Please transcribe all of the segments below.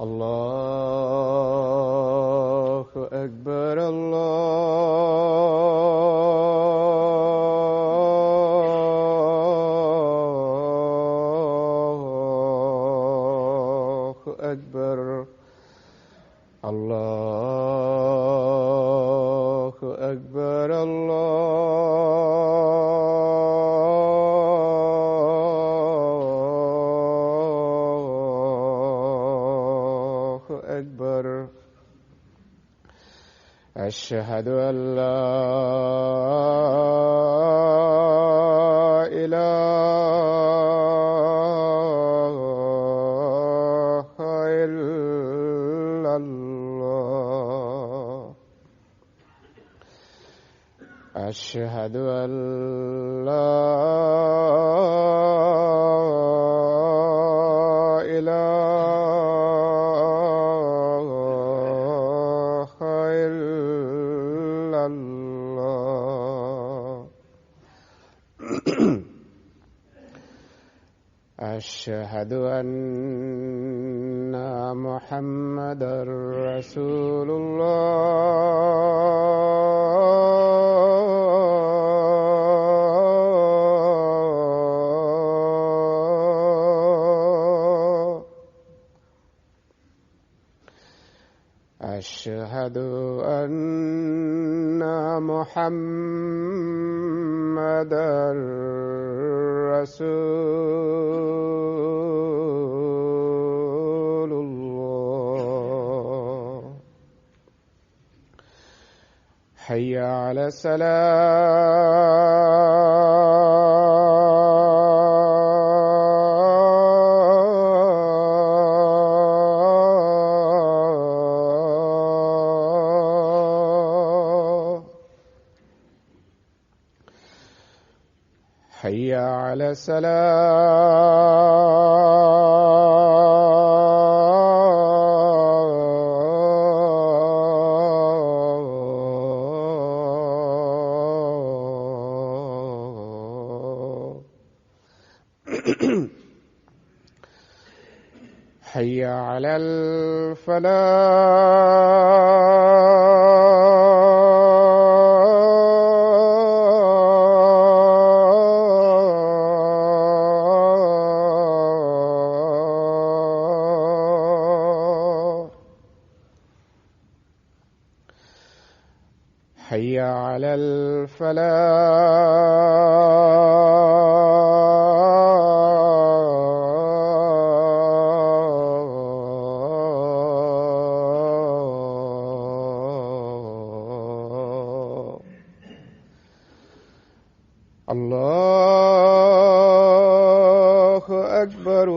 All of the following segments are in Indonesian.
الله أكبر الله أكبر الله أكبر الله أكبر. أشهد أن لا إله إلا الله. أشهد أن لا إله إلا الله. أشهد أن محمدًا رسول الله. أشهد أن محمدًا رسول الله. حي على الصلاة. حي على الصلاة. حي على الفلاح. حي على الفلاح. الله أكبر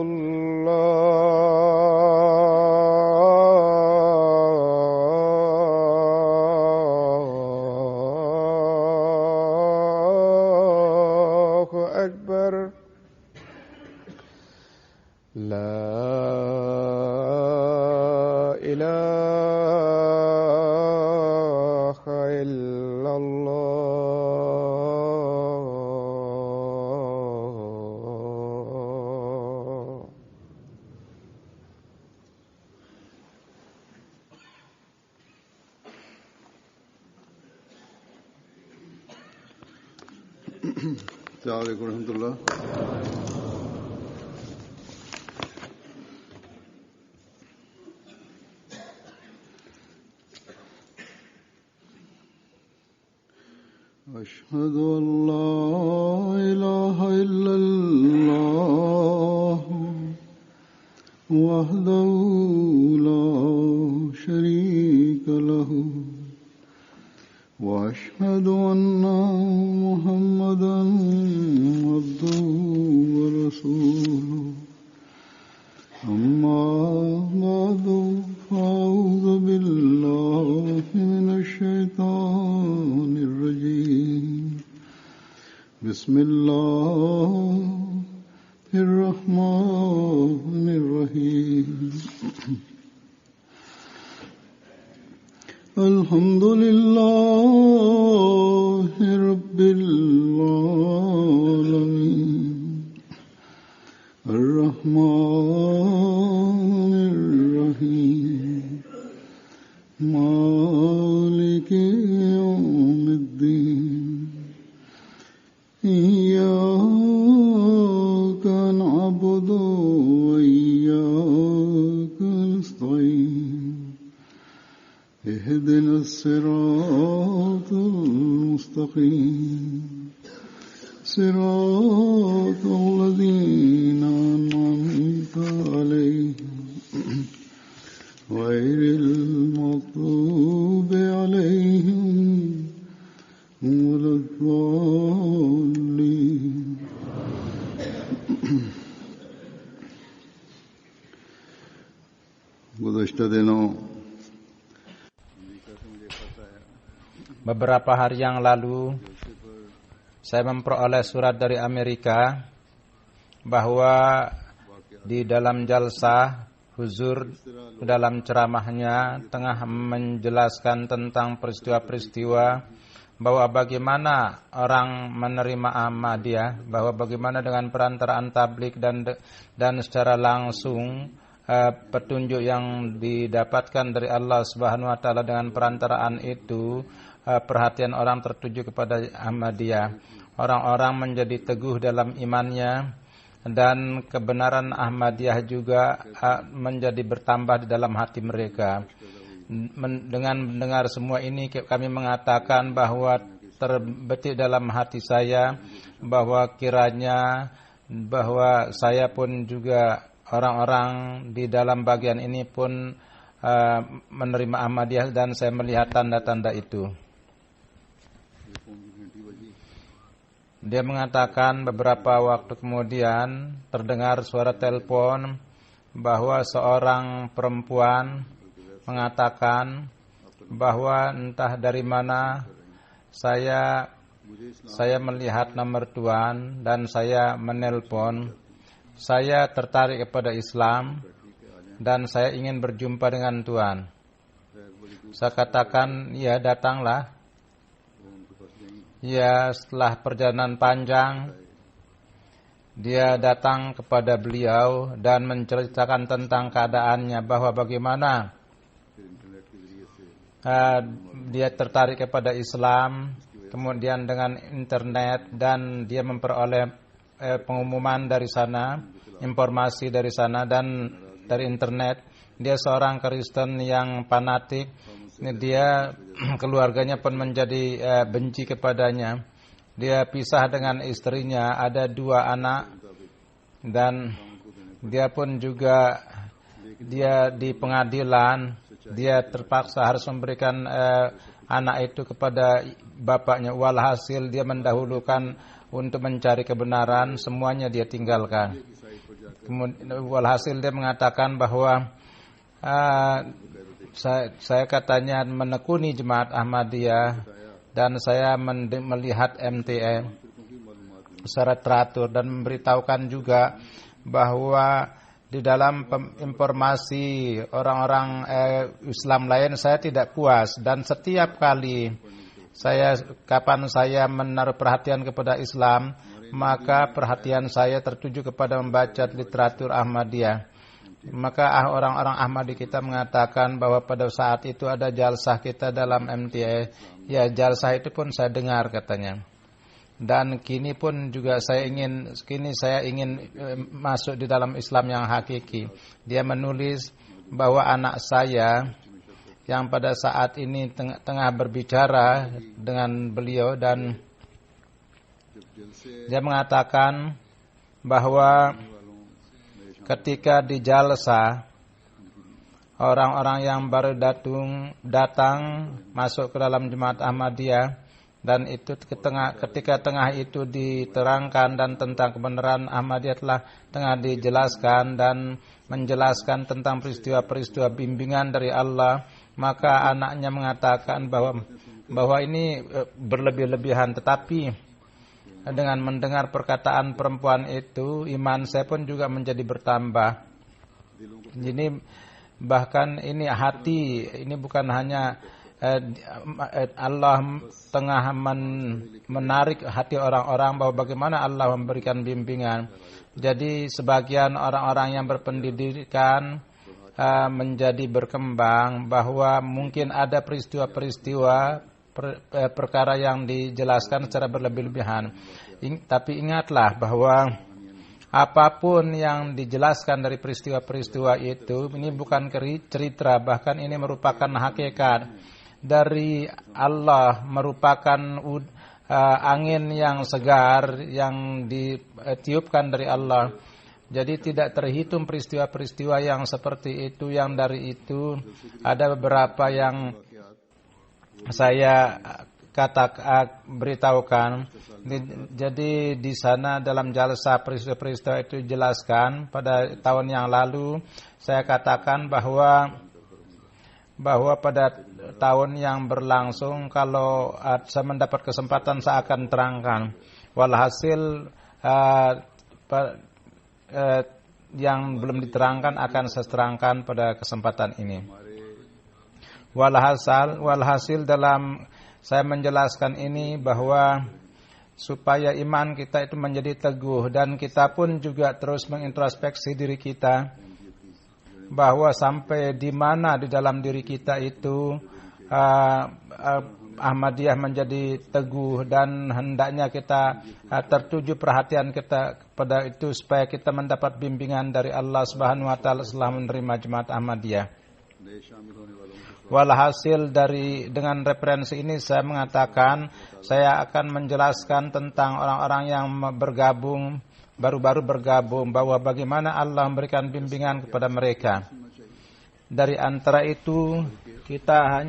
الله أكبر. لا إله إلا الله. السلام عليكم ورحمة الله. أشهد أن لا إله إلا الله وحده لا شريك له وأشهد أن محمدًا عبده ورسوله. أما بعد فأعوذ بالله من الشيطان الرجيم. بسم الله الرحمن الرحيم. الحمد لله رب العالمين الرحمن الرحيم مالك يوم الدين إياك نعبد وإياك نستعين اهدنا الصراط المستقيم صراط الذين أنعمت عليهم غير المغضوب عليهم ولا الضالين. गुज़श्ता दिनों beberapa hari yang lalu saya memperoleh surat dari Amerika bahwa di dalam jalsah Huzur dalam ceramahnya tengah menjelaskan tentang peristiwa-peristiwa bahwa bagaimana orang menerima Ahmadiyah, bahwa bagaimana dengan perantaraan tabligh dan secara langsung petunjuk yang didapatkan dari Allah Subhanahu wa taala dengan perantaraan itu perhatian orang tertuju kepada Ahmadiyah. Orang-orang menjadi teguh dalam imannya dan kebenaran Ahmadiyah juga menjadi bertambah di dalam hati mereka. Dengan mendengar semua ini kami mengatakan bahwa terbetik dalam hati saya bahwa kiranya bahwa saya pun juga orang-orang di dalam bagian ini pun menerima Ahmadiyah dan saya melihat tanda-tanda itu. Dia mengatakan beberapa waktu kemudian terdengar suara telepon bahwa seorang perempuan mengatakan bahwa entah dari mana saya melihat nomor Tuan dan saya menelpon. Saya tertarik kepada Islam dan saya ingin berjumpa dengan Tuan. Saya katakan, ya datanglah. Ya, setelah perjalanan panjang, dia datang kepada beliau dan menceritakan tentang keadaannya, bahwa bagaimana dia tertarik kepada Islam, kemudian dengan internet, dan dia memperoleh pengumuman dari sana, informasi dari sana dan dari internet. Dia seorang Kristen yang fanatik. Dia keluarganya pun menjadi benci kepadanya. Dia pisah dengan istrinya, ada 2 anak, dan dia pun juga dia di pengadilan, dia terpaksa harus memberikan anak itu kepada bapaknya. Walhasil dia mendahulukan untuk mencari kebenaran, semuanya dia tinggalkan. Walhasil dia mengatakan bahwa saya katanya menekuni jemaat Ahmadiyah dan saya melihat MTA secara teratur dan memberitahukan juga bahwa di dalam informasi orang-orang Islam lain saya tidak puas, dan setiap kali kapan saya menaruh perhatian kepada Islam, maka perhatian saya tertuju kepada membaca literatur Ahmadiyah. Maka orang-orang Ahmadi kita mengatakan bahwa pada saat itu ada jalsah kita dalam MTA. Ya, jalsah itu pun saya dengar katanya. Dan kini pun juga saya ingin masuk di dalam Islam yang hakiki. Dia menulis bahwa anak saya yang pada saat ini tengah berbicara dengan beliau, dan dia mengatakan bahwa ketika di jalsa orang-orang yang baru datang masuk ke dalam jemaat Ahmadiyah, dan itu ketika tengah itu diterangkan dan tentang kebenaran Ahmadiyah telah tengah dijelaskan dan menjelaskan tentang peristiwa-peristiwa bimbingan dari Allah, maka anaknya mengatakan bahwa ini berlebih-lebihan. Tetapi dengan mendengar perkataan perempuan itu, iman saya pun juga menjadi bertambah. Jadi bahkan ini hati, ini bukan hanya Allah tengah menarik hati orang-orang bahwa bagaimana Allah memberikan bimbingan. Jadi sebagian orang-orang yang berpendidikan menjadi berkembang bahwa mungkin ada peristiwa-peristiwa perkara yang dijelaskan secara berlebih-lebihan. Tapi ingatlah bahwa apapun yang dijelaskan dari peristiwa-peristiwa itu, ini bukan cerita, bahkan ini merupakan hakikat dari Allah, merupakan angin yang segar yang ditiupkan dari Allah. Jadi tidak terhitung peristiwa-peristiwa yang seperti itu, yang dari itu ada beberapa yang saya beritahukan. Jadi di sana dalam jalsa peristiwa-peristiwa itu jelaskan pada tahun yang lalu saya katakan bahwa pada tahun yang berlangsung kalau saya mendapat kesempatan saya akan terangkan. Walhasil yang belum diterangkan akan saya terangkan pada kesempatan ini. Walhasil dalam saya menjelaskan ini bahwa supaya iman kita itu menjadi teguh dan kita pun juga terus mengintrospeksi diri kita bahwa sampai di mana di dalam diri kita itu Ahmadiyah menjadi teguh dan hendaknya kita tertuju perhatian kita kepada itu supaya kita mendapat bimbingan dari Allah Subhanahu wa taala setelah menerima Jemaat Ahmadiyah. Walhasil dengan referensi ini saya mengatakan saya akan menjelaskan tentang orang-orang yang bergabung, baru-baru bergabung, bahwa bagaimana Allah memberikan bimbingan kepada mereka. Dari antara itu kita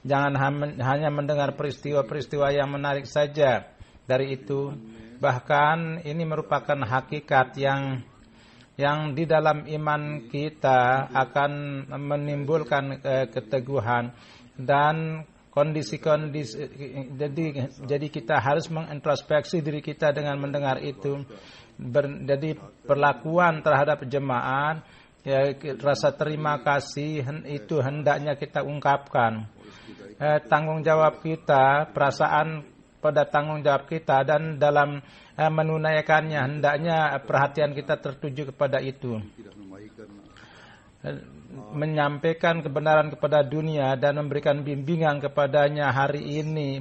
jangan hanya mendengar peristiwa-peristiwa yang menarik saja dari itu, bahkan ini merupakan hakikat yang di dalam iman kita akan menimbulkan keteguhan dan kondisi-kondisi. Jadi kita harus mengintrospeksi diri kita dengan mendengar itu. Jadi perlakuan terhadap jemaat, rasa terima kasih itu hendaknya kita ungkapkan. Tanggung jawab kita, perasaan pada tanggung jawab kita, dan dalam menunaikannya hendaknya perhatian kita tertuju kepada itu. Menyampaikan kebenaran kepada dunia dan memberikan bimbingan kepadanya hari ini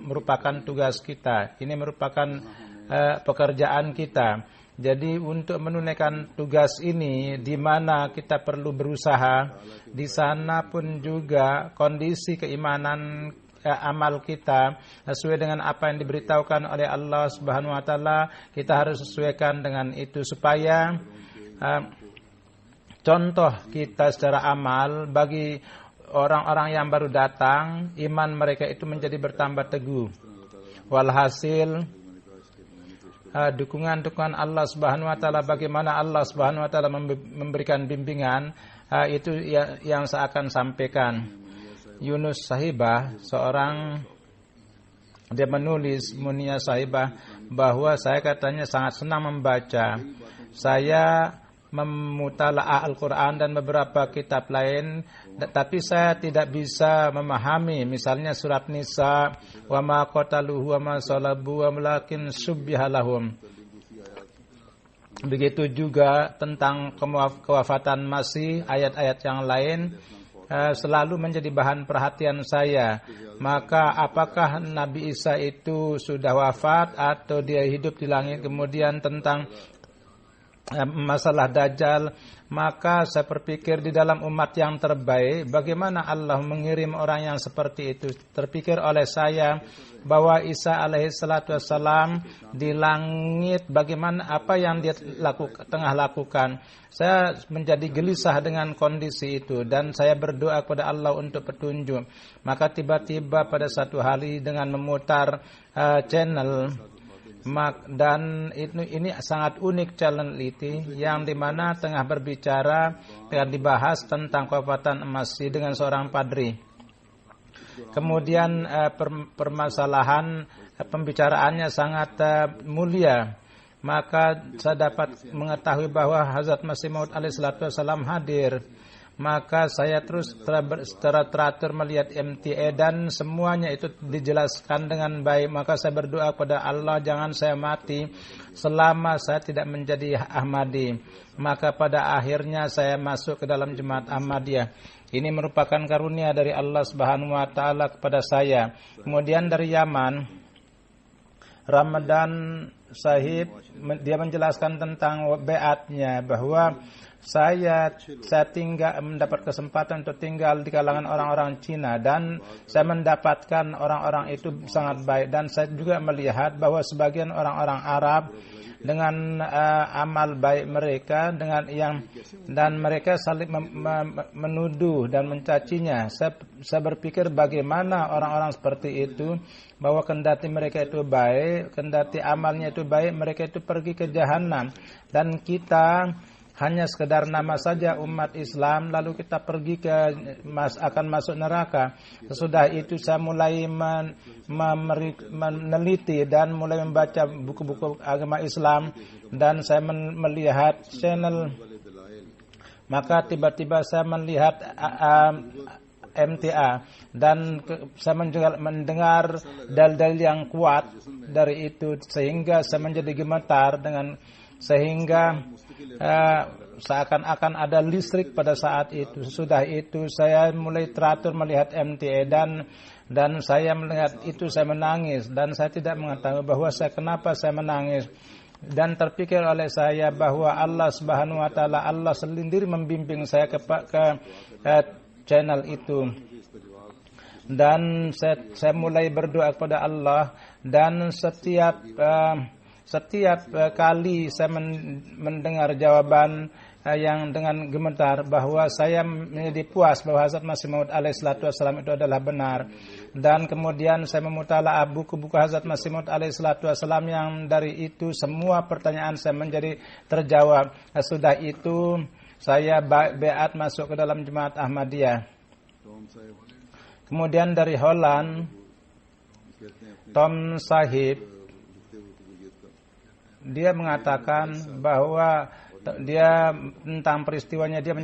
merupakan tugas kita. Ini merupakan pekerjaan kita. Jadi untuk menunaikan tugas ini di mana kita perlu berusaha, di sana pun juga kondisi keimanan amal kita sesuai dengan apa yang diberitahukan oleh Allah Subhanahu wa taala, kita harus sesuaikan dengan itu supaya contoh kita secara amal bagi orang-orang yang baru datang, iman mereka itu menjadi bertambah teguh. Walhasil dukungan Allah Subhanahu wa taala, bagaimana Allah Subhanahu wa taala memberikan bimbingan, itu yang saya akan sampaikan. Yunus Sahibah, dia menulis Munia Sahibah bahwa saya katanya sangat senang membaca. Saya memutalaah Al-Quran dan beberapa kitab lain, tapi saya tidak bisa memahami misalnya surat Nisa, wa ma qataluhu wa ma salabu walakin subbiha lahum. Begitu juga tentang kewafatan Masih, ayat-ayat yang lain selalu menjadi bahan perhatian saya. Maka apakah Nabi Isa itu sudah wafat atau dia hidup di langit? Kemudian tentang masalah Dajjal, maka saya berpikir di dalam umat yang terbaik, bagaimana Allah mengirim orang yang seperti itu. Terpikir oleh saya bahwa Isa alaihi salatu wassalam di langit, bagaimana apa yang dia tengah lakukan. Saya menjadi gelisah dengan kondisi itu dan saya berdoa kepada Allah untuk petunjuk. Maka tiba-tiba pada satu hari dengan memutar channel, dan ini sangat unik channel itu, yang dimana tengah berbicara dan dibahas tentang kewafatan Masih dengan seorang padri. Kemudian permasalahan pembicaraannya sangat mulia. Maka saya dapat mengetahui bahwa Hazrat Masih Maud alaihi salatu wassalam hadir. maka saya terus secara teratur melihat MTA dan semuanya itu dijelaskan dengan baik. Maka saya berdoa kepada Allah, jangan saya mati selama saya tidak menjadi Ahmadi. Maka pada akhirnya saya masuk ke dalam jemaat Ahmadiyah. Ini merupakan karunia dari Allah Subhanahu wa taala kepada saya. Kemudian dari Yaman, Ramadan Sahib, dia menjelaskan tentang beatnya, bahwa saya mendapat kesempatan untuk tinggal di kalangan orang-orang Cina, dan saya mendapatkan orang-orang itu sangat baik, dan saya juga melihat bahwa sebagian orang-orang Arab dengan amal baik mereka dan mereka saling menuduh dan mencacinya. Saya berpikir bagaimana orang-orang seperti itu, bahwa kendati mereka itu baik, kendati amalnya itu baik, mereka itu pergi ke jahanam, dan kita hanya sekedar nama saja umat Islam, lalu kita pergi akan masuk neraka. Sesudah itu saya mulai meneliti dan mulai membaca buku-buku agama Islam, dan saya melihat channel. Maka tiba-tiba saya melihat MTA, dan saya mendengar dalil yang kuat dari itu, sehingga saya menjadi gemetar sehingga seakan-akan ada listrik pada saat itu. Sudah itu saya mulai teratur melihat MTA, dan saya melihat itu saya menangis, dan saya tidak mengetahui bahwa kenapa saya menangis. Dan terpikir oleh saya bahwa Allah Subhanahu wa taala, Allah sendiri membimbing saya ke channel itu. Dan saya mulai berdoa kepada Allah, dan setiap kali saya mendengar jawaban yang dengan gemetar, bahwa saya menjadi puas bahwa Hazrat Masih Maud alaihissalam itu adalah benar. Dan kemudian saya memutalaah buku-buku Hazrat Masih Maud alaihissalam, yang dari itu semua pertanyaan saya menjadi terjawab. Sudah itu saya beat masuk ke dalam jemaat Ahmadiyah. Kemudian dari Holland, Tom Sahib, dia mengatakan bahwa dia tentang peristiwanya, dia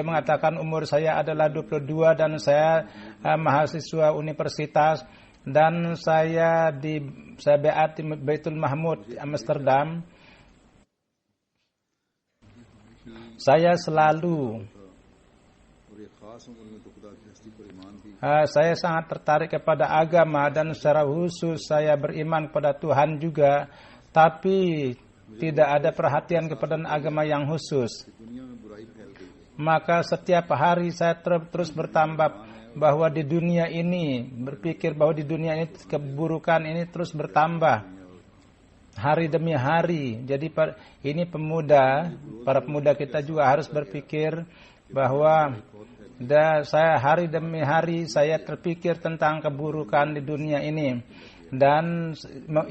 mengatakan umur saya adalah 22 dan saya mahasiswa universitas, dan saya beat di Baitul Mahmud di Amsterdam. Saya sangat tertarik kepada agama, dan secara khusus saya beriman kepada Tuhan juga, tapi tidak ada perhatian kepada agama yang khusus. Maka setiap hari saya terus bertambah bahwa di dunia ini, berpikir bahwa di dunia ini keburukan ini terus bertambah hari demi hari. Jadi ini para pemuda kita juga harus berpikir bahwa saya hari demi hari saya terpikir tentang keburukan di dunia ini, dan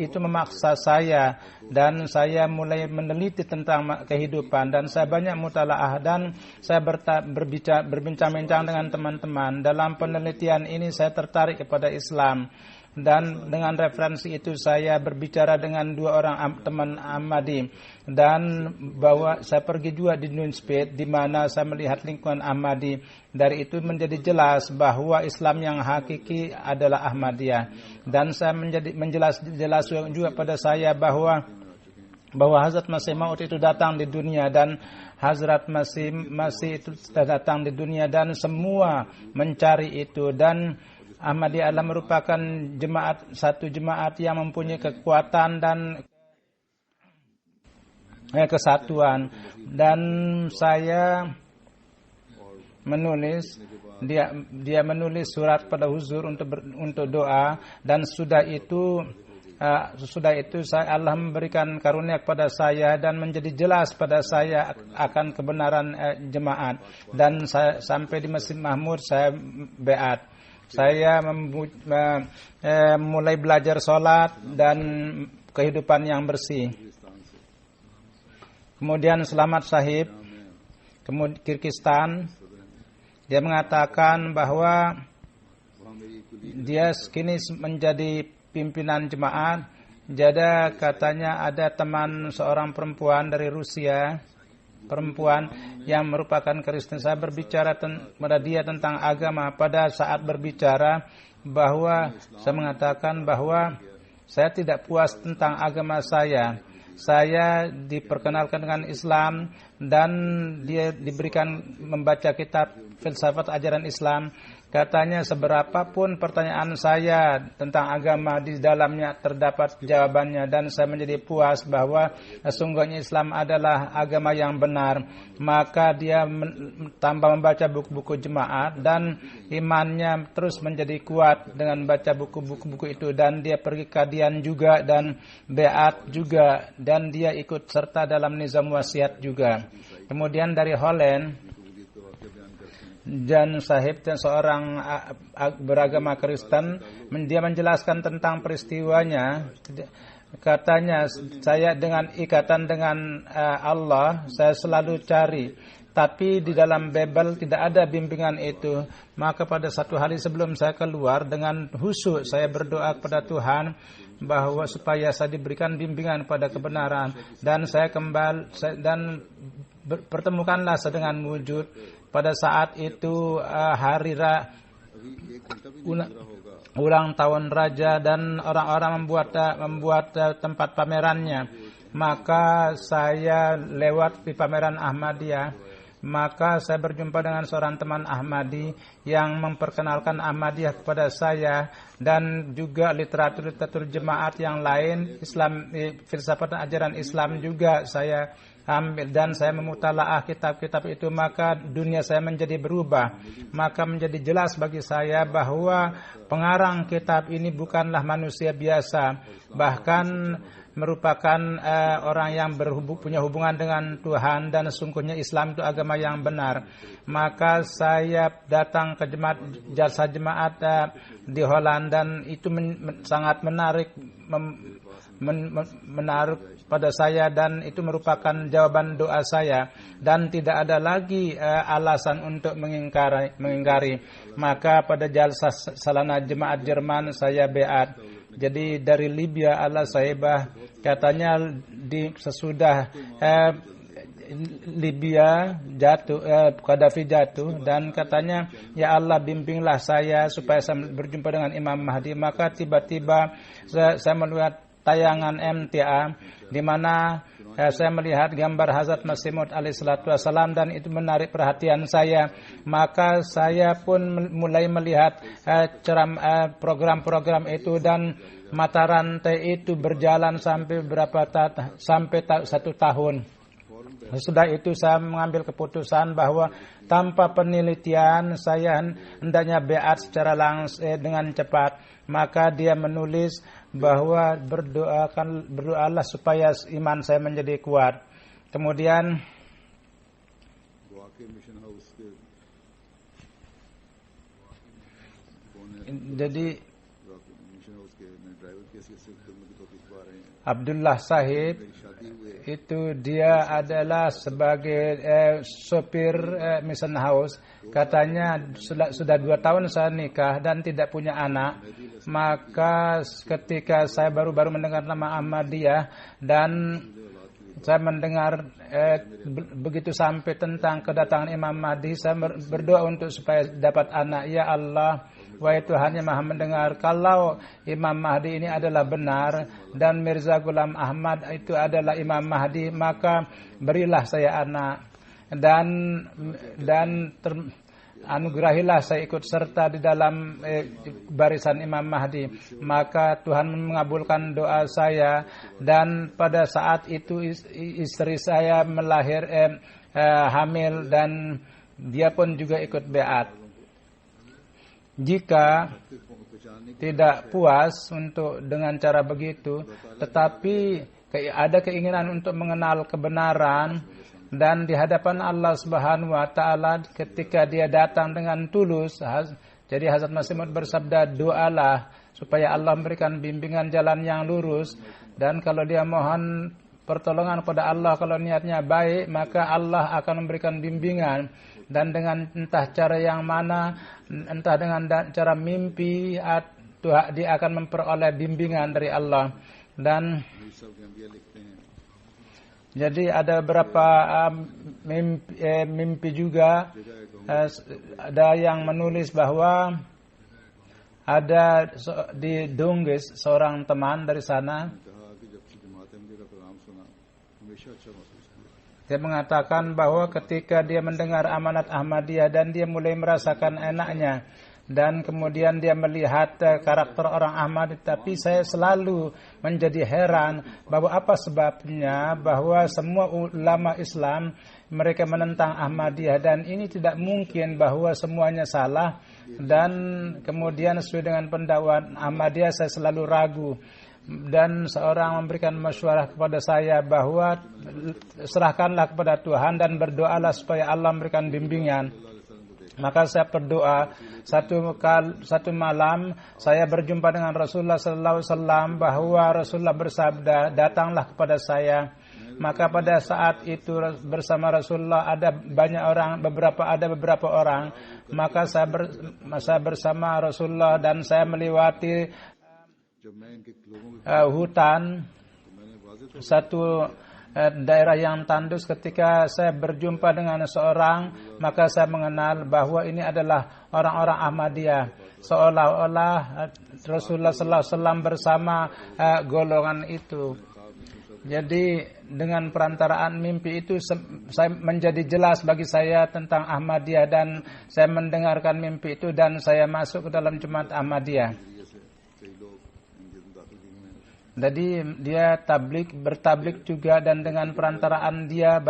itu memaksa saya, dan saya mulai meneliti tentang kehidupan, dan saya banyak mutalaah, dan saya berbincang-bincang dengan teman-teman. Dalam penelitian ini saya tertarik kepada Islam, dan dengan referensi itu saya berbicara dengan 2 orang teman Ahmadi, dan bahwa saya pergi juga di Nunspeet, di mana saya melihat lingkungan Ahmadi. Dari itu menjadi jelas bahwa Islam yang hakiki adalah Ahmadiyah, dan saya menjelas juga pada saya bahwa Hazrat Masih Maud itu datang di dunia, dan Hazrat Masih itu datang di dunia, dan semua mencari itu. Dan Ahmadiyah adalah merupakan satu jemaat yang mempunyai kekuatan dan kesatuan. Dan saya menulis, dia menulis surat pada Huzur untuk doa, dan sudah itu Allah memberikan karunia kepada saya dan menjadi jelas pada saya akan kebenaran jemaat. Dan saya, sampai di Masjid Mahmud saya beat. Saya mulai belajar sholat dan kehidupan yang bersih. Kemudian Selamat Sahib, Kyrgyzstan, dia mengatakan bahwa dia kini menjadi pimpinan jemaat. Jadi katanya ada teman seorang perempuan dari Rusia perempuan yang merupakan Kristen. Saya berbicara kepada dia tentang agama. Pada saat berbicara bahwa saya mengatakan bahwa saya tidak puas tentang agama saya. Saya diperkenalkan dengan Islam dan dia diberikan membaca kitab filsafat ajaran Islam. Katanya seberapapun pertanyaan saya tentang agama di dalamnya terdapat jawabannya dan saya menjadi puas bahwa sesungguhnya Islam adalah agama yang benar. Maka dia tambah membaca buku-buku jemaat dan imannya terus menjadi kuat dengan baca buku-buku itu dan dia pergi kajian juga dan beat juga dan dia ikut serta dalam nizam wasiat juga. Kemudian dari Holland Jan Sahib dan seorang beragama Kristen, dia menjelaskan tentang peristiwanya. Katanya, saya dengan ikatan dengan Allah, saya selalu cari. Tapi di dalam Bible tidak ada bimbingan itu. Maka pada satu hari sebelum saya keluar dengan khusyuk saya berdoa kepada Tuhan bahwa supaya saya diberikan bimbingan pada kebenaran dan saya kembali dan pertemukanlah saya dengan wujud. Pada saat itu hari ulang tahun raja dan orang-orang membuat tempat pamerannya. Maka saya lewat di pameran Ahmadiyah. Maka saya berjumpa dengan seorang teman Ahmadi yang memperkenalkan Ahmadiyah kepada saya dan juga literatur jemaat yang lain Islam, filsafat dan ajaran Islam juga saya ambil dan saya memutalaah kitab-kitab itu. Maka dunia saya menjadi berubah. Maka menjadi jelas bagi saya bahwa pengarang kitab ini bukanlah manusia biasa, bahkan merupakan orang yang punya hubungan dengan Tuhan dan sesungguhnya Islam itu agama yang benar. Maka saya datang ke jalsa jemaat di Holland dan itu sangat menarik menaruh pada saya dan itu merupakan jawaban doa saya dan tidak ada lagi alasan untuk mengingkari. Maka pada jalsa salana jemaat Jerman saya beat. Jadi dari Libya Al-Saibah katanya sesudah Libya jatuh, Qaddafi jatuh dan katanya ya Allah bimbinglah saya supaya saya berjumpa dengan Imam Mahdi. Maka tiba-tiba saya melihat tayangan MTA di mana saya melihat gambar Hazrat Masih Maud alaihissalatu wassalam dan itu menarik perhatian saya. Maka saya pun mulai melihat program-program itu dan mata rantai itu berjalan sampai sampai 1 tahun. Sesudah itu saya mengambil keputusan bahwa tanpa penelitian saya hendaknya beat secara langsung dengan cepat. Maka dia menulis bahwa berdoalah supaya iman saya menjadi kuat. Kemudian jadi Abdullah Sahib itu dia adalah sebagai sopir mission house. Katanya sudah 2 tahun saya nikah dan tidak punya anak. Maka ketika saya baru mendengar nama Ahmadiyah dan saya mendengar begitu sampai tentang kedatangan Imam Mahdi, saya berdoa untuk supaya dapat anak. Ya Allah, wahai Tuhan yang Maha mendengar, kalau Imam Mahdi ini adalah benar dan Mirza Ghulam Ahmad itu adalah Imam Mahdi, maka berilah saya anak dan anugerahilah saya ikut serta di dalam barisan Imam Mahdi. Maka Tuhan mengabulkan doa saya dan pada saat itu istri saya hamil dan dia pun juga ikut beat. Jika tidak puas dengan cara begitu, tetapi ada keinginan untuk mengenal kebenaran dan di hadapan Allah Subhanahu wa taala ketika dia datang dengan tulus. Jadi Hazrat Masih Maud bersabda, doalah supaya Allah memberikan bimbingan jalan yang lurus, dan kalau dia mohon pertolongan kepada Allah kalau niatnya baik, maka Allah akan memberikan bimbingan. Dan dengan entah cara yang mana, entah dengan cara mimpi, dia akan memperoleh bimbingan dari Allah. Dan Jadi ada beberapa mimpi juga. Ada yang menulis bahwa ada di Dunggis seorang teman dari sana. Dia mengatakan bahwa ketika dia mendengar amanat Ahmadiyah dan dia mulai merasakan enaknya, dan kemudian dia melihat karakter orang Ahmadi, tapi saya selalu menjadi heran bahwa apa sebabnya bahwa semua ulama Islam mereka menentang Ahmadiyah, dan ini tidak mungkin bahwa semuanya salah. Dan kemudian sesuai dengan pendakwaan Ahmadiyah saya selalu ragu. Dan seorang memberikan masywarah kepada saya bahwa serahkanlah kepada Tuhan dan berdoalah supaya Allah memberikan bimbingan. Maka saya berdoa. Satu malam saya berjumpa dengan Rasulullah sallallahu alaihi wasallam, bahwa Rasulullah bersabda, datanglah kepada saya. Maka pada saat itu bersama Rasulullah ada beberapa orang. Maka saya bersama Rasulullah dan saya melewati hutan, satu daerah yang tandus. Ketika saya berjumpa dengan seorang, maka saya mengenal bahwa ini adalah orang-orang Ahmadiyah, seolah-olah Rasulullah sallallahu alaihi wasallam bersama golongan itu. Jadi dengan perantaraan mimpi itu saya menjadi jelas bagi saya tentang Ahmadiyah, dan saya mendengarkan mimpi itu dan saya masuk ke dalam jemaat Ahmadiyah. Jadi dia bertablik juga, dan dengan perantaraan dia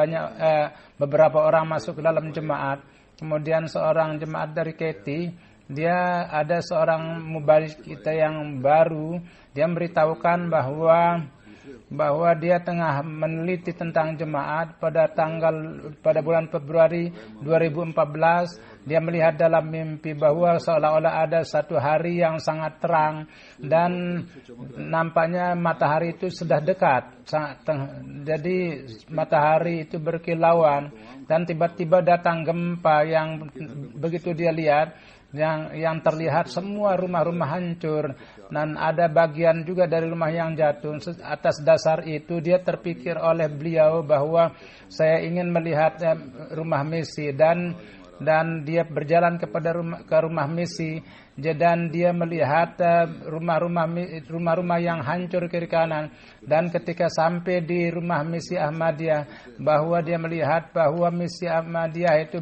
beberapa orang masuk ke dalam jemaat. Kemudian seorang jemaat dari Keti, dia ada seorang mubarik kita yang baru, dia memberitahukan bahwa dia tengah meneliti tentang jemaat pada bulan Februari 2014. Dia melihat dalam mimpi bahwa seolah-olah ada satu hari yang sangat terang, dan nampaknya matahari itu sudah dekat. Jadi matahari itu berkilauan, dan tiba-tiba datang gempa yang begitu dia lihat, yang terlihat semua rumah-rumah hancur, dan ada bagian juga dari rumah yang jatuh. Atas dasar itu dia terpikir oleh beliau bahwa saya ingin melihat rumah misi, dan dia berjalan ke rumah misi, dan dia melihat rumah-rumah yang hancur kiri kanan. Dan ketika sampai di rumah misi Ahmadiyah, bahwa dia melihat bahwa misi Ahmadiyah itu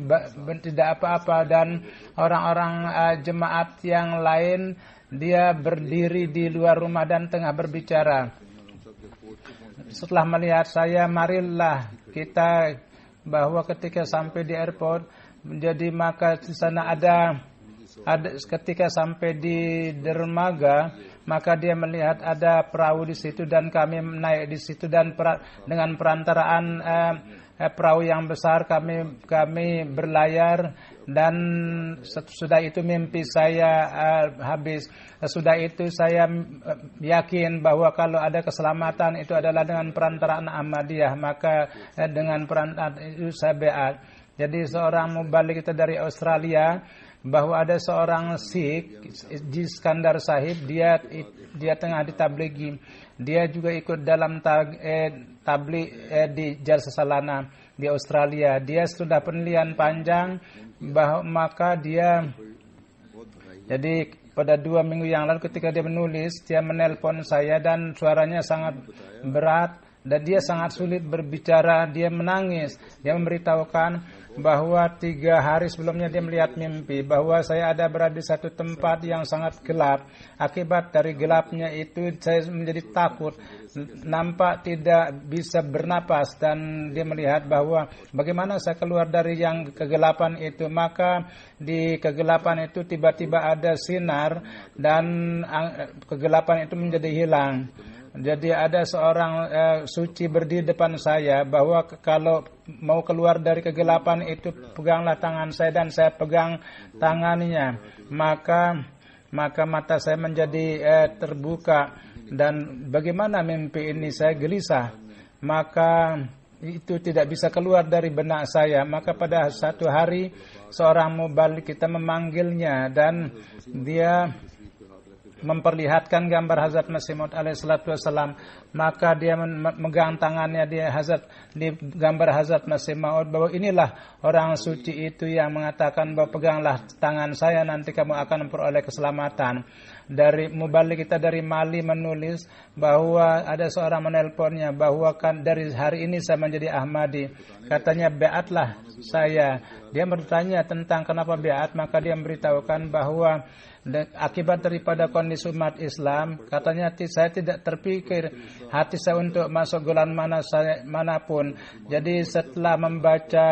tidak apa-apa, dan orang-orang jemaat yang lain dia berdiri di luar rumah dan tengah berbicara. Setelah melihat saya, marilah kita, bahwa ketika sampai di airport, jadi maka di sana ada ketika sampai di dermaga, maka dia melihat ada perahu di situ, dan kami naik di situ, dan dengan perantaraan perahu yang besar kami berlayar. Dan sudah itu mimpi saya habis. Sudah itu saya yakin bahwa kalau ada keselamatan itu adalah dengan perantaraan Ahmadiyah, maka dengan perantaraan itu saya beat. Jadi seorang mubalik kita dari Australia, bahwa ada seorang Sikh, Iskandar Sahib, dia tengah ditablighi. Dia juga ikut dalam tabligh di Jalsa Salana di Australia. Dia sudah penelitian panjang, maka dia, jadi pada 2 minggu yang lalu ketika dia menulis, dia menelpon saya dan suaranya sangat berat dan dia sangat sulit berbicara. Dia menangis. Dia memberitahukan bahwa 3 hari sebelumnya dia melihat mimpi bahwa saya ada berada di satu tempat yang sangat gelap. Akibat dari gelapnya itu saya menjadi takut, nampak tidak bisa bernapas, dan dia melihat bahwa bagaimana saya keluar dari yang kegelapan itu. Maka di kegelapan itu tiba-tiba ada sinar dan kegelapan itu menjadi hilang. Jadi ada seorang suci berdiri depan saya, bahwa kalau mau keluar dari kegelapan itu peganglah tangan saya, dan saya pegang tangannya. Maka mata saya menjadi terbuka, dan bagaimana mimpi ini saya gelisah. Maka itu tidak bisa keluar dari benak saya. Maka pada satu hari seorang mubalik kita memanggilnya, dan dia memperlihatkan gambar Hazrat Masih Maud alaihissalatu wassalam, maka dia memegang tangannya di gambar Hazrat Masih Maud bahwa inilah orang suci itu yang mengatakan bahwa peganglah tangan saya nanti kamu akan memperoleh keselamatan. Dari mubalik kita dari Mali menulis bahwa ada seorang menelponnya bahwa kan dari hari ini saya menjadi Ahmadi. Katanya beatlah saya. Dia bertanya tentang kenapa beat, maka dia memberitahukan bahwa akibat daripada kondisi umat Islam, katanya saya tidak terpikir hati saya untuk masuk golongan manapun. Jadi setelah membaca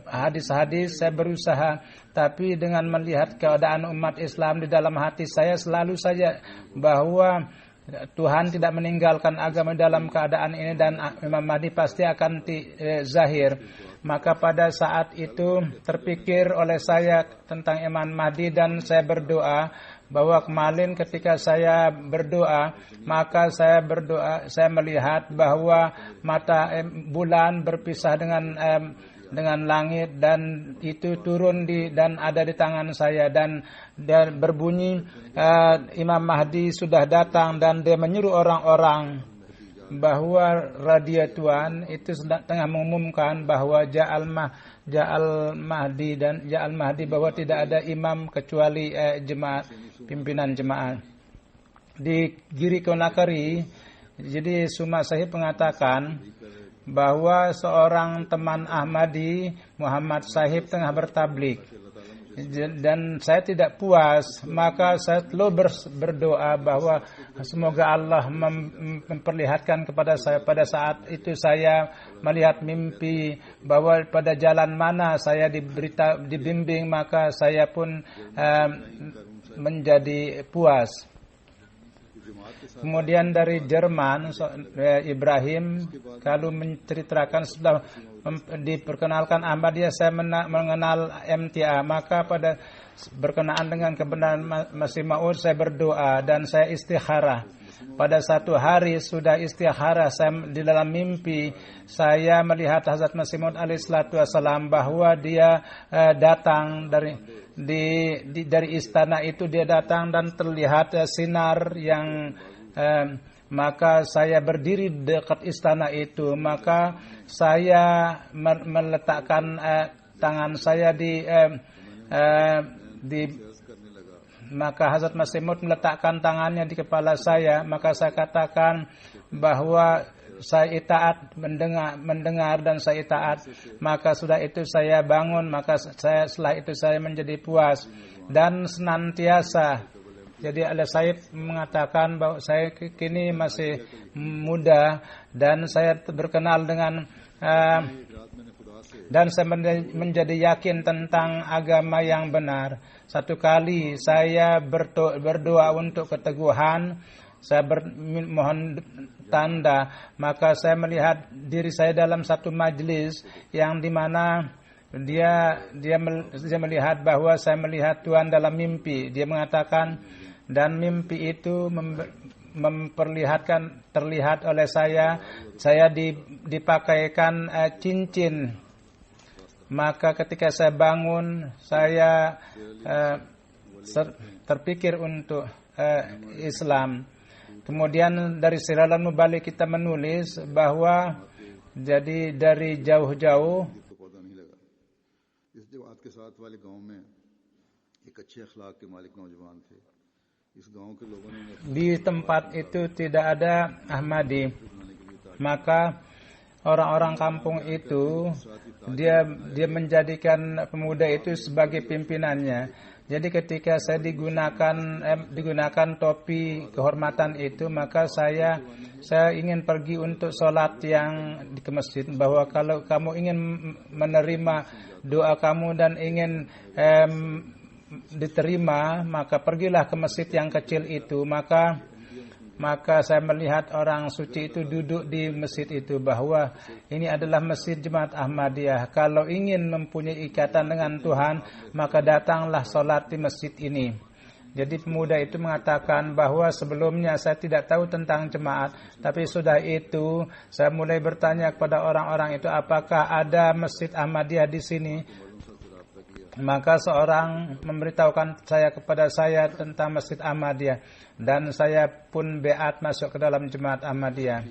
hadis-hadis saya berusaha, tapi dengan melihat keadaan umat Islam di dalam hati saya selalu saja bahwa Tuhan tidak meninggalkan agama dalam keadaan ini dan Imam Mahdi pasti akan zahir. Maka pada saat itu terpikir oleh saya tentang Imam Mahdi dan saya berdoa bahwa kemarin ketika saya berdoa, maka saya melihat bahwa bulan berpisah dengan langit dan itu turun dan ada di tangan saya dan berbunyi Imam Mahdi sudah datang dan dia menyuruh orang-orang bahwa radia Tuhan itu tengah mengumumkan bahwa Ja'al Mahdi bahwa tidak ada imam kecuali jemaat, pimpinan jemaat. Di Giri Konakari, jadi Suma Sahib mengatakan bahwa seorang teman Ahmadi, Muhammad Sahib, tengah bertablik. Dan saya tidak puas, maka saya selalu berdoa bahwa semoga Allah memperlihatkan kepada saya. Pada saat itu saya melihat mimpi bahwa pada jalan mana saya dibimbing, maka saya pun menjadi puas. Kemudian dari Jerman, Ibrahim kalau menceritakan sudah diperkenalkan Ahmadiyah, saya mengenal MTA, maka pada berkenaan dengan kebenaran Masih Maud saya berdoa dan saya istikharah. Pada satu hari sudah istikharah, saya di dalam mimpi saya melihat Hazrat Masih Maud alaihissalatu wassalam bahwa dia datang dari istana itu, dia datang dan terlihat sinar yang maka saya berdiri dekat istana itu, maka saya meletakkan tangan saya maka Hazrat Masih Maud meletakkan tangannya di kepala saya, maka saya katakan bahwa saya itaat, mendengar dan saya itaat. Maka sudah itu saya bangun, maka setelah itu saya menjadi puas dan senantiasa. Jadi Al-Saib mengatakan bahwa saya kini masih muda dan saya berkenal dengan dan saya menjadi yakin tentang agama yang benar. Satu kali saya berdoa untuk keteguhan, saya mohon tanda, maka saya melihat diri saya dalam satu majlis yang dimana dia melihat bahwa saya melihat Tuhan dalam mimpi. Dia mengatakan dan mimpi itu terlihat oleh saya dipakaikan cincin. Maka ketika saya bangun, saya terpikir untuk Islam. Kemudian dari Siralan Mubalik kita menulis bahwa jadi dari jauh-jauh di tempat itu tidak ada Ahmadi, maka orang-orang kampung itu dia menjadikan pemuda itu sebagai pimpinannya. Jadi ketika saya digunakan topi kehormatan itu, maka saya ingin pergi untuk sholat yang di masjid, bahwa kalau kamu ingin menerima doa kamu dan ingin diterima, maka pergilah ke masjid yang kecil itu. Maka saya melihat orang suci itu duduk di masjid itu, bahwa ini adalah masjid Jemaat Ahmadiyah. Kalau ingin mempunyai ikatan dengan Tuhan, maka datanglah sholat di masjid ini. Jadi pemuda itu mengatakan bahwa sebelumnya saya tidak tahu tentang jemaat, tapi sudah itu saya mulai bertanya kepada orang-orang itu, apakah ada masjid Ahmadiyah di sini? maka seorang memberitahukan kepada saya tentang Masjid Ahmadiyah, dan saya pun beat masuk ke dalam jemaat Ahmadiyah.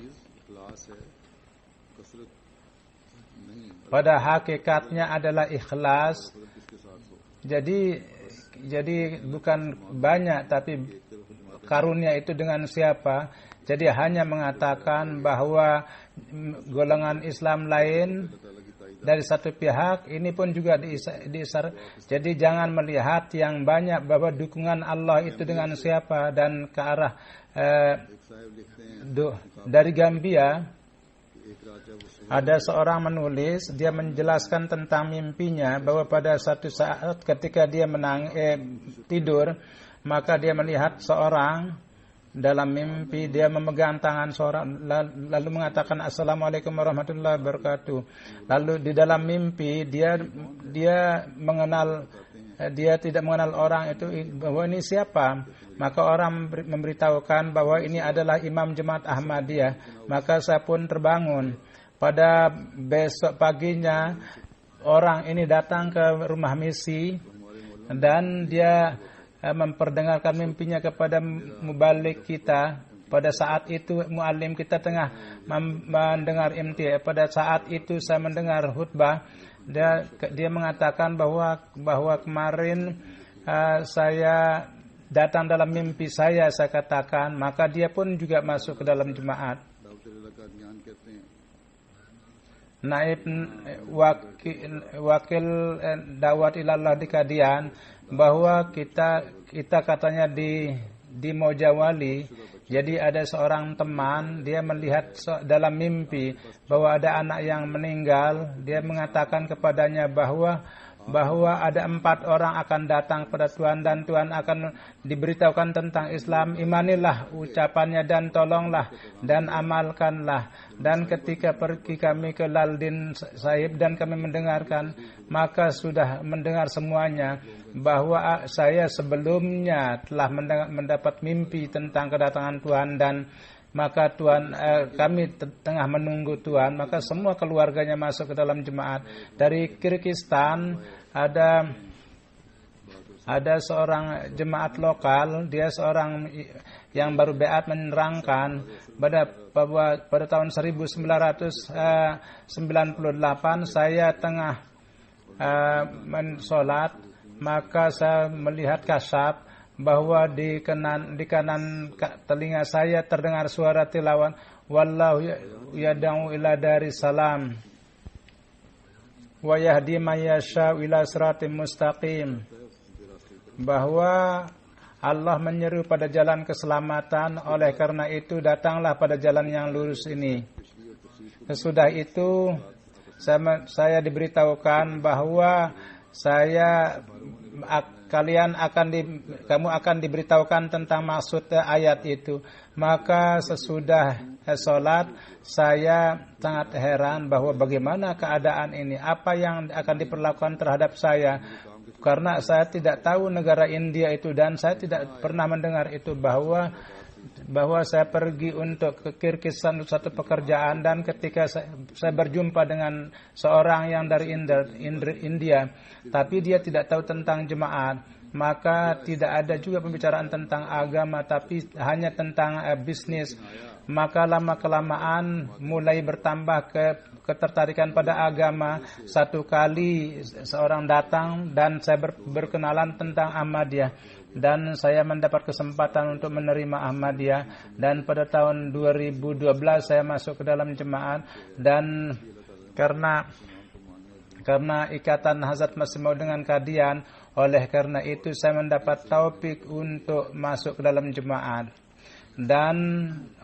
Pada hakikatnya adalah ikhlas. Jadi bukan banyak, tapi karunia itu dengan siapa. Jadi hanya mengatakan bahwa golongan Islam lain dari satu pihak ini pun juga diisar. Jadi jangan melihat yang banyak bahwa dukungan Allah itu dengan siapa. Dan ke arah dari Gambia ada seorang menulis, dia menjelaskan tentang mimpinya bahwa pada satu saat ketika dia tidur, maka dia melihat seorang dalam mimpi, dia memegang tangan seorang lalu mengatakan Assalamualaikum warahmatullahi wabarakatuh. Lalu di dalam mimpi dia tidak mengenal orang itu, bahwa ini siapa. Maka orang memberitahukan bahwa ini adalah imam jemaat Ahmadiyah. Maka saya pun terbangun. Pada besok paginya orang ini datang ke rumah misi dan dia memperdengarkan mimpinya kepada mubalik kita. Pada saat itu muallim kita tengah mendengar imti. Pada saat itu saya mendengar khutbah. Dia mengatakan bahwa kemarin saya datang dalam mimpi saya katakan, maka dia pun juga masuk ke dalam jemaat. Naib wakil Dawat Ilallah di Kadian, bahwa kita katanya di Mojawali. Jadi ada seorang teman, dia melihat dalam mimpi bahwa ada anak yang meninggal. Dia mengatakan kepadanya bahwa ada 4 orang akan datang kepada Tuhan, dan Tuhan akan diberitahukan tentang Islam. Imanilah ucapannya dan tolonglah dan amalkanlah. Dan ketika pergi kami ke Laldin Sahib dan kami mendengarkan, maka sudah mendengar semuanya bahwa saya sebelumnya telah mendapat mimpi tentang kedatangan Tuhan, dan maka kami tengah menunggu Tuhan. Maka semua keluarganya masuk ke dalam jemaat. Dari Kyrgyzstan ada seorang jemaat lokal, dia seorang yang baru beat, menerangkan pada tahun 1998 saya tengah mensolat, maka saya melihat kasyaf bahwa di kanan telinga saya terdengar suara tilawat wallahu yad'u ila daris salam wa yahdi man yasha ila siratim mustaqim, bahwa Allah menyeru pada jalan keselamatan, oleh karena itu datanglah pada jalan yang lurus ini. Sesudah itu saya diberitahukan bahwa kamu akan diberitahukan tentang maksud ayat itu. Maka sesudah sholat saya sangat heran bahwa bagaimana keadaan ini, apa yang akan diperlakukan terhadap saya, karena saya tidak tahu negara India itu, dan saya tidak pernah mendengar itu bahwa saya pergi untuk ke Kyrgyzstan untuk satu pekerjaan, dan ketika saya berjumpa dengan seorang yang dari India, tapi dia tidak tahu tentang jemaat, maka tidak ada juga pembicaraan tentang agama, tapi hanya tentang bisnis. Maka lama-kelamaan mulai bertambah ketertarikan pada agama. Satu kali seorang datang dan saya berkenalan tentang Ahmadiyah, dan saya mendapat kesempatan untuk menerima Ahmadiyah, dan pada tahun 2012 saya masuk ke dalam jemaat. Dan karena ikatan Hazrat Masih Maud dengan Kadian, oleh karena itu saya mendapat taufik untuk masuk ke dalam jemaat. Dan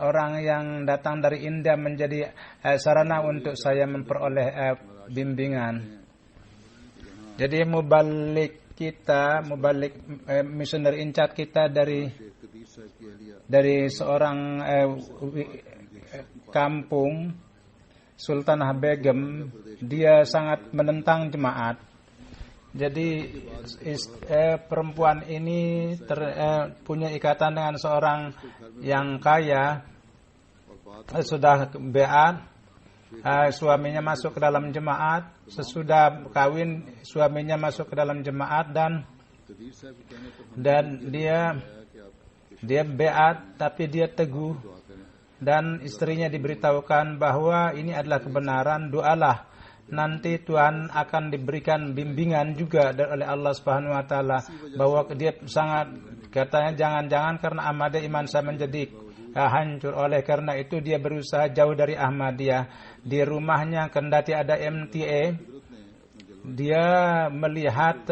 orang yang datang dari India menjadi sarana untuk saya memperoleh bimbingan. Jadi mubalik missionary in charge kita dari seorang kampung, Sultanah Begum, dia sangat menentang jemaat. Jadi perempuan ini punya ikatan dengan seorang yang kaya, sudah beat, suaminya masuk ke dalam jemaat, sesudah kawin suaminya masuk ke dalam jemaat dan dia beat tapi dia teguh dan istrinya diberitahukan bahwa ini adalah kebenaran, doalah nanti Tuhan akan diberikan bimbingan juga oleh Allah Subhanahu wa taala, bahwa dia sangat katanya jangan-jangan karena Ahmadiyah iman saya menjadi hancur, oleh karena itu dia berusaha jauh dari Ahmadiyah. Di rumahnya kendati ada MTA, dia melihat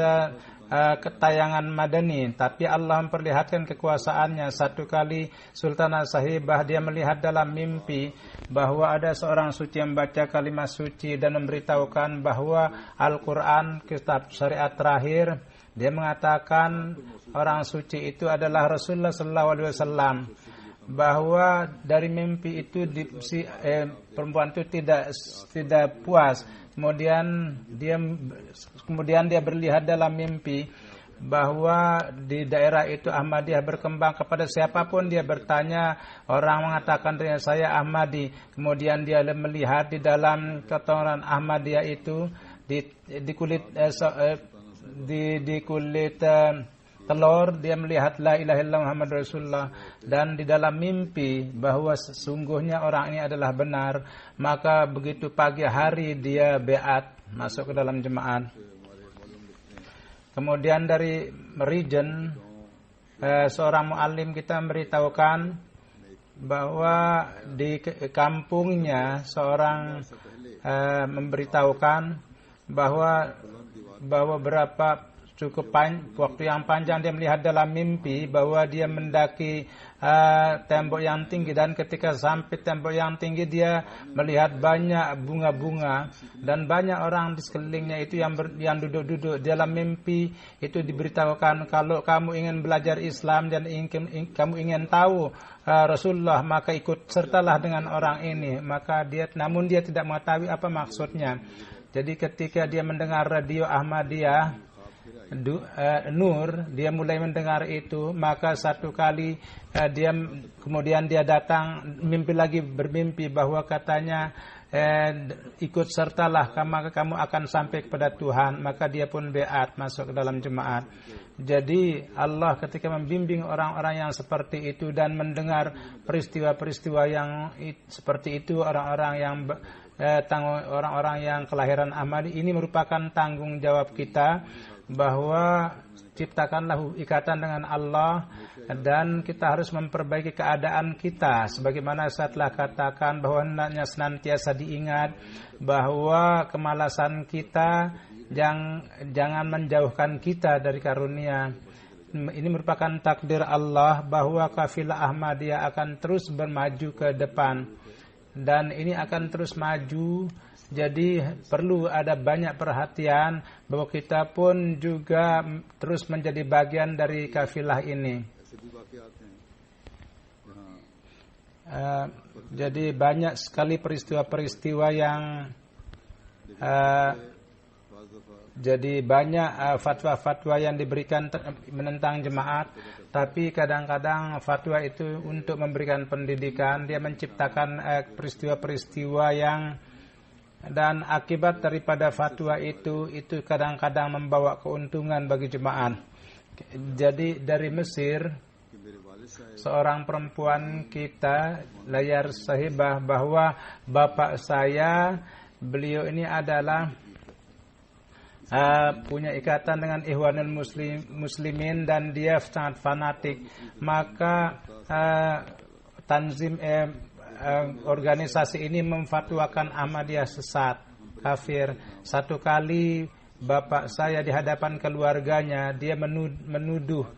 ketayangan Madani, tapi Allah memperlihatkan kekuasaannya. Satu kali Sultanah Sahibah dia melihat dalam mimpi bahwa ada seorang suci yang membaca kalimat suci dan memberitahukan bahwa Al-Quran kitab syariat terakhir. Dia mengatakan orang suci itu adalah Rasulullah SAW. Bahwa dari mimpi itu perempuan itu tidak puas. Kemudian dia berlihat dalam mimpi bahwa di daerah itu Ahmadiyah berkembang, kepada siapapun dia bertanya orang mengatakan dengan saya Ahmadi. Kemudian dia melihat di dalam kotoran Ahmadiyah itu di kulit telur dia melihat la ilaha illallah Muhammad Rasulullah, dan di dalam mimpi bahwa sesungguhnya orang ini adalah benar. Maka begitu pagi hari dia beat masuk ke dalam jemaat. Kemudian dari region seorang muallim kita memberitahukan bahwa di kampungnya seorang memberitahukan bahwa berapa cukup waktu yang panjang dia melihat dalam mimpi bahwa dia mendaki tembok yang tinggi, dan ketika sampai tembok yang tinggi dia melihat banyak bunga-bunga dan banyak orang di sekelilingnya itu yang duduk-duduk. Dalam mimpi itu diberitahukan kalau kamu ingin belajar Islam dan kamu ingin tahu Rasulullah, maka ikut sertalah dengan orang ini. Maka namun dia tidak mengetahui apa maksudnya. Jadi ketika dia mendengar radio Ahmadiyah Nur, dia mulai mendengar itu, maka satu kali kemudian dia datang bermimpi bahwa katanya ikut sertalah maka kamu akan sampai kepada Tuhan. Maka dia pun beat masuk ke dalam jemaat. Jadi Allah ketika membimbing orang-orang yang seperti itu dan mendengar peristiwa-peristiwa yang seperti itu, orang-orang yang kelahiran Ahmadi, ini merupakan tanggung jawab kita bahwa ciptakanlah ikatan dengan Allah, dan kita harus memperbaiki keadaan kita sebagaimana saya telah katakan bahwa hendaknya senantiasa diingat bahwa kemalasan kita jangan menjauhkan kita dari karunia. Ini merupakan takdir Allah bahwa kafilah Ahmadiyah akan terus bermaju ke depan, dan ini akan terus maju. Jadi perlu ada banyak perhatian bahwa kita pun juga terus menjadi bagian dari kafilah ini. Jadi banyak sekali peristiwa-peristiwa yang jadi banyak fatwa-fatwa yang diberikan menentang jemaat, tapi kadang-kadang fatwa itu untuk memberikan pendidikan. Dia menciptakan peristiwa-peristiwa yang, dan akibat daripada fatwa itu kadang-kadang membawa keuntungan bagi jemaat. Jadi dari Mesir seorang perempuan kita layar sahibah bahwa bapak saya, beliau ini adalah punya ikatan dengan Ikhwanul Muslimin dan dia sangat fanatik. Maka tanzim organisasi ini memfatwakan Ahmadiyah sesat, kafir. Satu kali bapak saya di hadapan keluarganya dia menuduh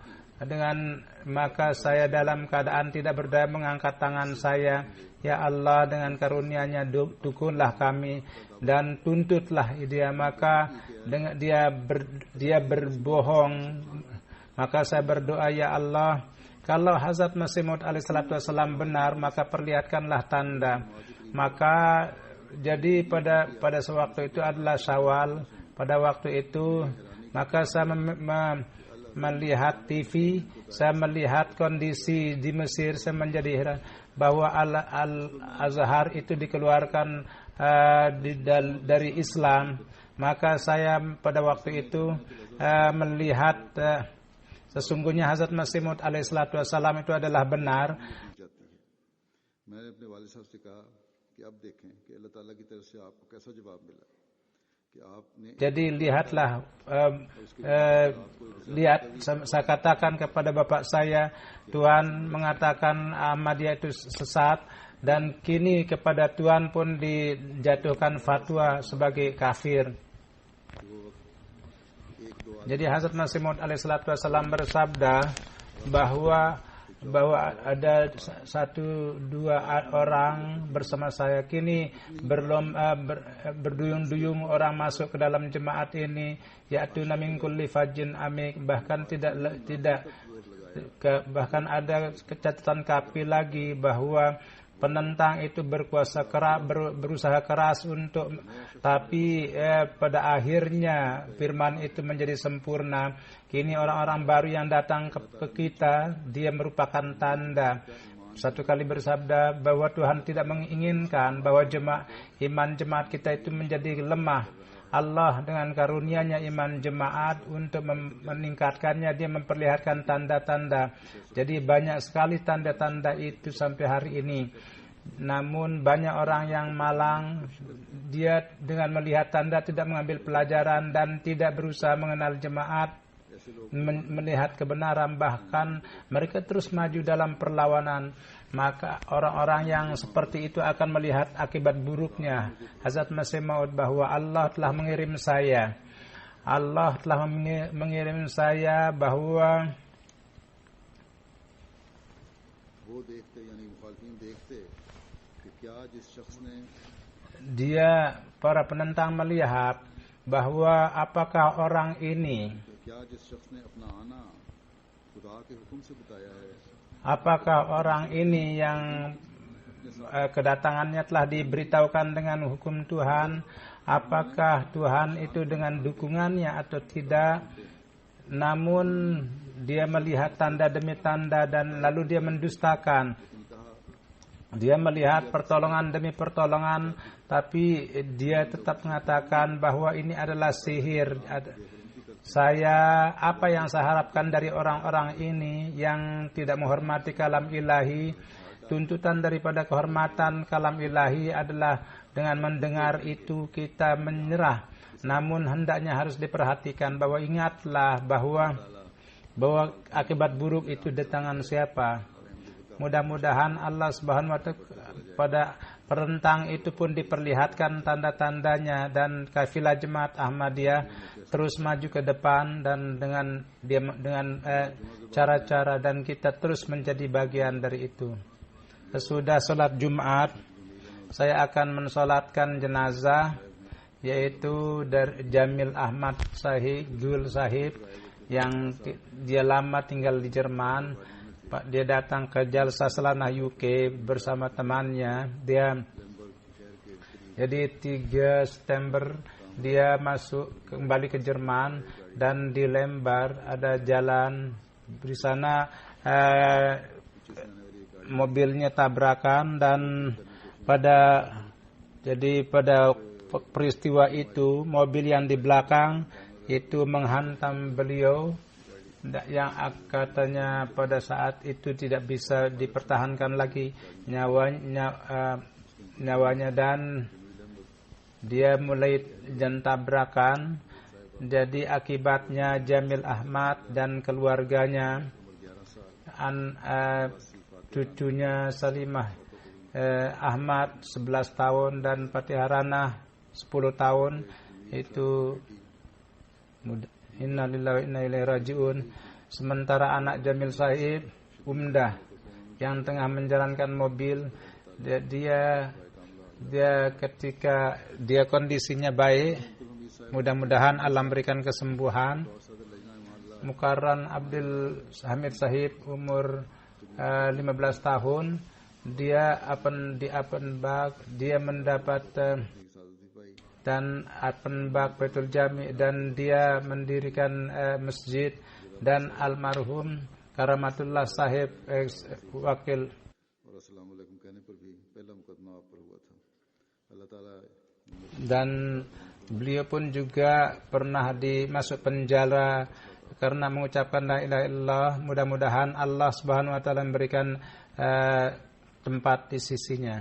maka saya dalam keadaan tidak berdaya mengangkat tangan saya, ya Allah dengan karunia-Nya dukunlah kami dan tuntutlah dia. Maka dengan dia berbohong, maka saya berdoa, ya Allah, kalau Hazrat Masih Maud alaihissalatu wassalam benar, maka perlihatkanlah tanda. Maka jadi pada sewaktu itu adalah Syawal. Pada waktu itu maka saya melihat TV, saya melihat kondisi di Mesir, saya menjadi heran bahwa Al-Azhar itu dikeluarkan dari Islam, maka saya pada waktu itu melihat sesungguhnya Hazrat Masih Maud alaihissalatu wassalam itu adalah benar. मैंने अपने वालिद साहब से कहा कि अब देखें कि अल्लाह ताला की तरफ से आपको कैसा जवाब मिला कि आपने Jadi lihatlah, lihat, saya katakan kepada bapak saya, Tuhan mengatakan Ahmadiyah itu sesat, dan kini kepada Tuhan pun dijatuhkan fatwa sebagai kafir. Jadi Hazrat Masih Maud alaihissalatu wassalam bersabda bahwa ada 1-2 orang bersama saya kini berduyung-duyung orang masuk ke dalam jemaat ini, yaitu min kulli fajjin amik, bahkan ada catatan kapi lagi bahwa penentang itu berusaha keras untuk, tapi pada akhirnya firman itu menjadi sempurna. Kini orang-orang baru yang datang ke kita, dia merupakan tanda. Satu kali bersabda bahwa Tuhan tidak menginginkan bahwa iman jemaat kita itu menjadi lemah. Allah dengan karunia-Nya iman jemaat untuk meningkatkannya, dia memperlihatkan tanda-tanda. Jadi banyak sekali tanda-tanda itu sampai hari ini. Namun banyak orang yang malang, dia dengan melihat tanda tidak mengambil pelajaran dan tidak berusaha mengenal jemaat, melihat kebenaran, bahkan mereka terus maju dalam perlawanan. Maka orang-orang yang seperti itu akan melihat akibat buruknya. Hazrat Masih Maud bahwa Allah telah mengirim saya. Allah telah mengirim saya bahwa dia, para penentang melihat bahwa apakah orang ini, apakah orang ini yang kedatangannya telah diberitahukan dengan hukum Tuhan, apakah Tuhan itu dengan dukungannya atau tidak. Namun dia melihat tanda demi tanda dan lalu dia mendustakan. Dia melihat pertolongan demi pertolongan, tapi dia tetap mengatakan bahwa ini adalah sihir. Apa yang saya harapkan dari orang-orang ini yang tidak menghormati kalam ilahi, tuntutan daripada kehormatan kalam ilahi adalah dengan mendengar itu kita menyerah. Namun hendaknya harus diperhatikan bahwa ingatlah bahwa akibat buruk itu di tangan siapa. Mudah-mudahan Allah Subhanahu wa Ta'ala pada perentang itu pun diperlihatkan tanda-tandanya, dan kafilah jemaat Ahmadiyah terus maju ke depan dan dengan cara-cara, dan kita terus menjadi bagian dari itu. Sesudah sholat Jumat, saya akan mensolatkan jenazah, yaitu dari Jamil Ahmad Gul Sahib yang dia lama tinggal di Jerman. Dia datang ke Jalsa Selana UK bersama temannya. Jadi 3 September dia kembali ke Jerman, dan di Lembar ada jalan di sana mobilnya tabrakan, dan pada peristiwa itu mobil yang di belakang itu menghantam beliau, yang katanya pada saat itu tidak bisa dipertahankan lagi nyawanya, dan dia mulai tabrakan. Jadi akibatnya Jamil Ahmad dan keluarganya, cucunya Salimah Ahmad 11 tahun dan Patiharana 10 tahun itu innalillahi wa inna ilaihi rajiun. Sementara anak Jamil Sahib, Umdah, yang tengah menjalankan mobil, dia ketika dia kondisinya baik, mudah-mudahan Allah berikan kesembuhan. Mukarran Abdul Hamid Sahib umur 15 tahun, dia di Appenbach, dia mendapat dan Appenbach Baitul Jami, dan dia mendirikan masjid, dan almarhum Karamatullah Sahib wakil. Assalamualaikum कहने पर भी पहला मुकदमा आप पर हुआ था. अल्लाह ताला Dan beliau pun juga pernah dimasuk penjara karena mengucapkan la ilaha illallah. Mudah-mudahan Allah Subhanahu wa taala memberikan tempat di sisinya.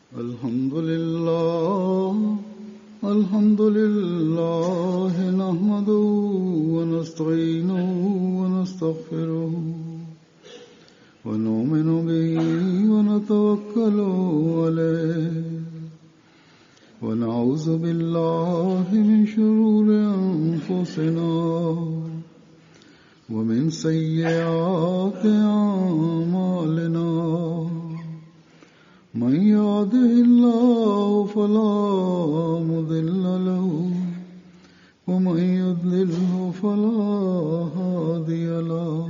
Alhamdulillah nahmaduhu wa nasta'inuhu wa nastaghfiruh wa nu'minu bihi wa natawakkalu alayhi wa na'udzu billahi min shururi anfusina wa min sayyiati a'malina. من يهده الله فلا مضل له ومن يضلله فلا هادي له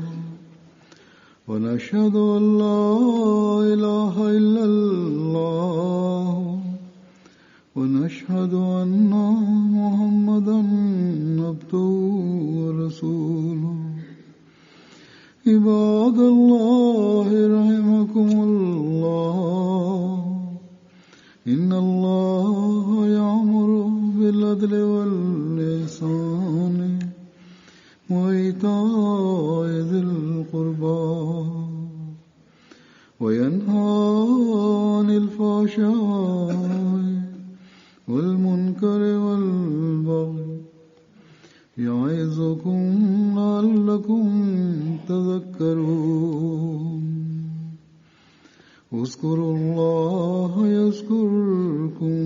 ونشهد أن لا إله إلا الله ونشهد أن محمدا عبده ورسوله. عباد الله رحمكم الله إن الله يأمر بالعدل والإحسان وإيتاء ذي القربى وينهى عن الفحشاء والمنكر والبغي يعظكم لعلكم تذكرون. اذكروا الله يذكركم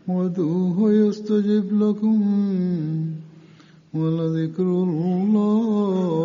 وادعوه يستجب لكم ولذكر الله